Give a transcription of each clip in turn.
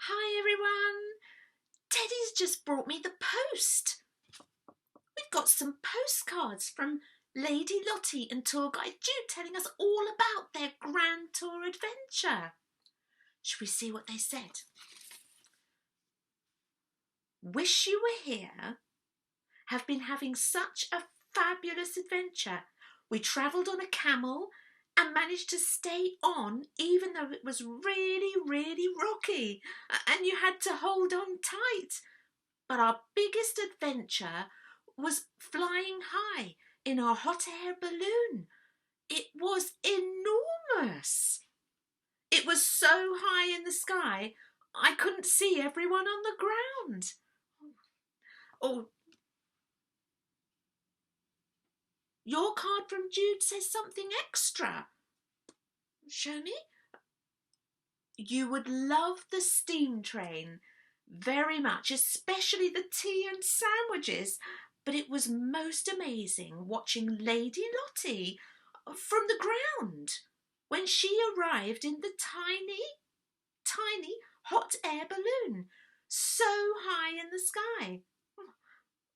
Hi everyone! Teddy's just brought me the post. We've got some postcards from Lady Lottie and tour guide Jude telling us all about their grand tour adventure. Shall we see what they said? Wish you were here. Have been having such a fabulous adventure. We travelled on a camel and managed to stay on even though it was really rocky and you had to hold on tight. But our biggest adventure was flying high in our hot air balloon. It was enormous. It was so high in the sky, I couldn't see everyone on the ground. Oh, your card from Jude says something extra. Show me. You would love the steam train very much, especially the tea and sandwiches. But it was most amazing watching Lady Lottie from the ground when she arrived in the tiny hot air balloon so high in the sky.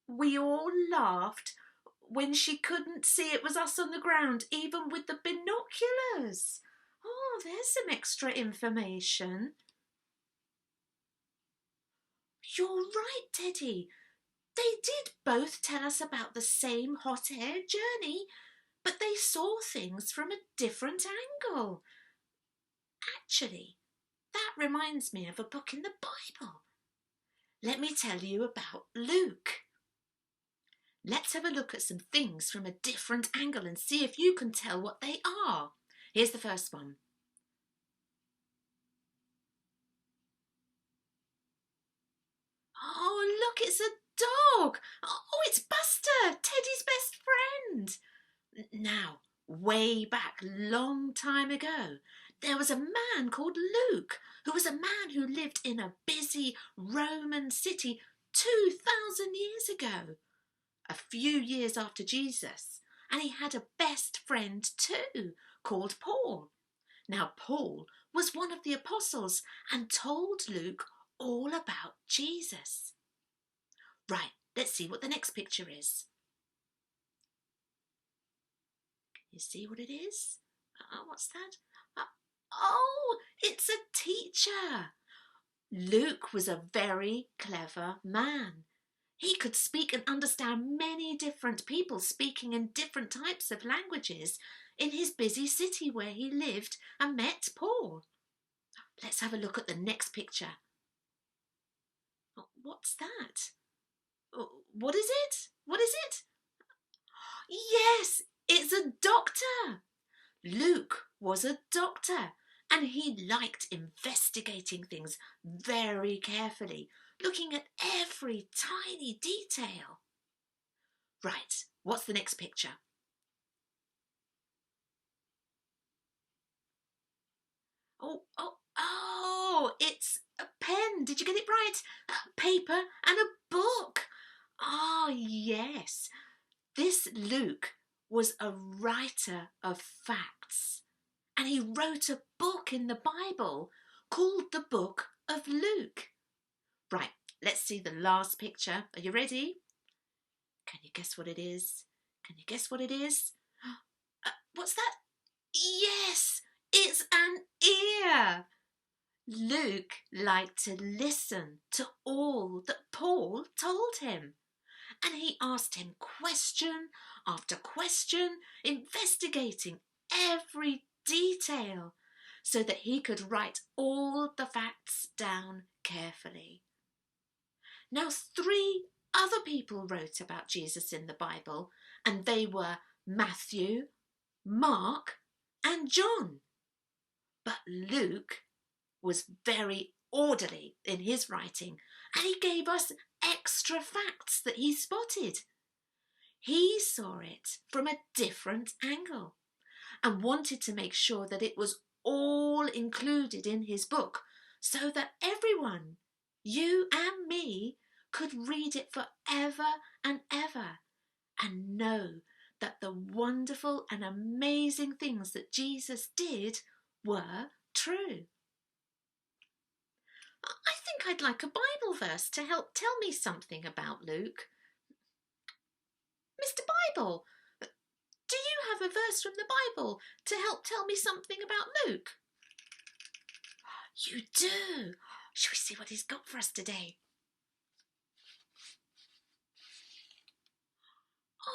We all laughed when she couldn't see it was us on the ground, even with the binoculars. Oh, there's some extra information. You're right, Teddy. They did both tell us about the same hot air journey, but they saw things from a different angle. Actually, that reminds me of a book in the Bible. Let me tell you about Luke. Let's have a look at some things from a different angle and see if you can tell what they are. Here's the first one. Oh, look, it's a dog. Oh, it's Buster, Teddy's best friend. Now, way back, long time ago, there was a man called Luke, who was a man who lived in a busy Roman city 2,000 years ago, a few years after Jesus, and he had a best friend too, called Paul. Now, Paul was one of the apostles and told Luke all about Jesus. Right, let's see what the next picture is. You see what it is? What's that? Oh, it's a teacher. Luke was a very clever man. He could speak and understand many different people speaking in different types of languages in his busy city where he lived and met Paul. Let's have a look at the next picture. What's that? What is it? What is it? Yes, it's a doctor. Luke was a doctor and he liked investigating things very carefully, looking at every tiny detail. Right, what's the next picture? Oh, it's a pen. Did you get it right? Paper and a book. Ah, yes. This Luke was a writer of facts, and he wrote a book in the Bible called the Book of Luke. Right, let's see the last picture. Are you ready? Can you guess what it is? Can you guess what it is? What's that? Yes, it's an ear. Luke liked to listen to all that Paul told him. And he asked him question after question, investigating every detail so that he could write all the facts down carefully. Now, 3 other people wrote about Jesus in the Bible, and they were Matthew, Mark, and John. But Luke was very orderly in his writing, and he gave us extra facts that he spotted. He saw it from a different angle and wanted to make sure that it was all included in his book so that everyone, you and me, could read it forever and ever and know that the wonderful and amazing things that Jesus did were true. I I'd like a Bible verse to help tell me something about Luke. Mr. Bible, do you have a verse from the Bible to help tell me something about Luke? You do. Shall we see what he's got for us today?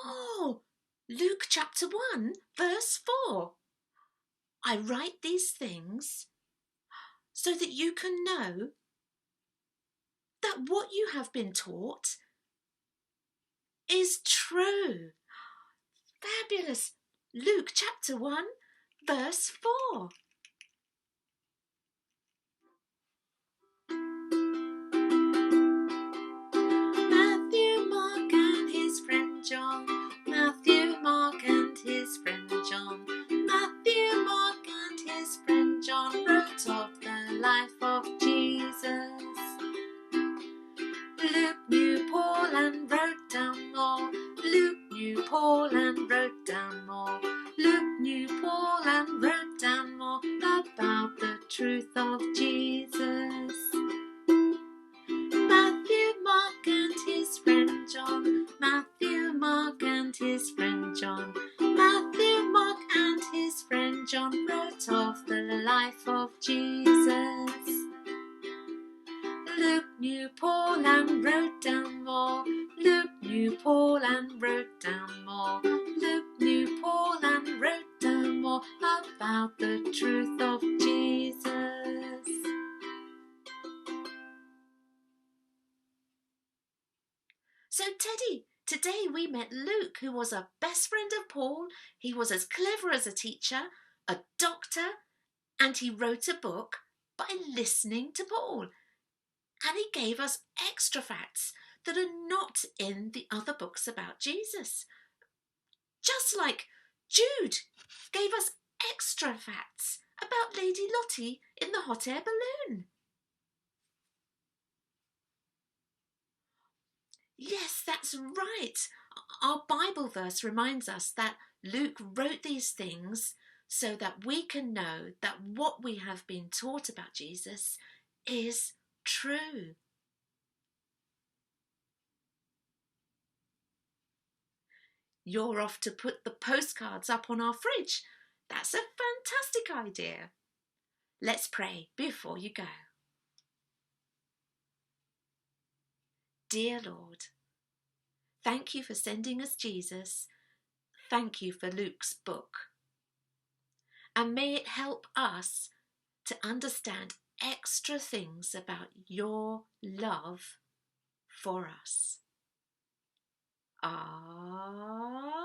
Oh, Luke chapter 1, verse 4. I write these things so that you can know that what you have been taught is true. Fabulous. Luke chapter 1, verse 4. Matthew, Mark and his friend John. Matthew, Mark and his friend John. Matthew, Mark and his friend John wrote of the life of Jesus. Luke knew Paul and wrote down more. Luke knew Paul and wrote down more. Luke knew Paul and wrote down more about the truth of Jesus. Matthew, Mark and his friend John. Matthew, Mark and his friend John. Matthew, Mark and his friend John wrote of the life of Jesus. Luke knew Paul and wrote down more. Luke knew Paul and wrote down more. Luke knew Paul and wrote down more about the truth of Jesus. So Teddy, today we met Luke, who was a best friend of Paul. He was as clever as a teacher, a doctor, and he wrote a book by listening to Paul. And he gave us extra facts that are not in the other books about Jesus. Just like Jude gave us extra facts about Lady Lottie in the hot air balloon. Yes, that's right. Our Bible verse reminds us that Luke wrote these things so that we can know that what we have been taught about Jesus is true. You're off to put the postcards up on our fridge. That's a fantastic idea. Let's pray before you go. Dear Lord, thank you for sending us Jesus. Thank you for Luke's book. And may it help us to understand extra things about your love for us. Ah.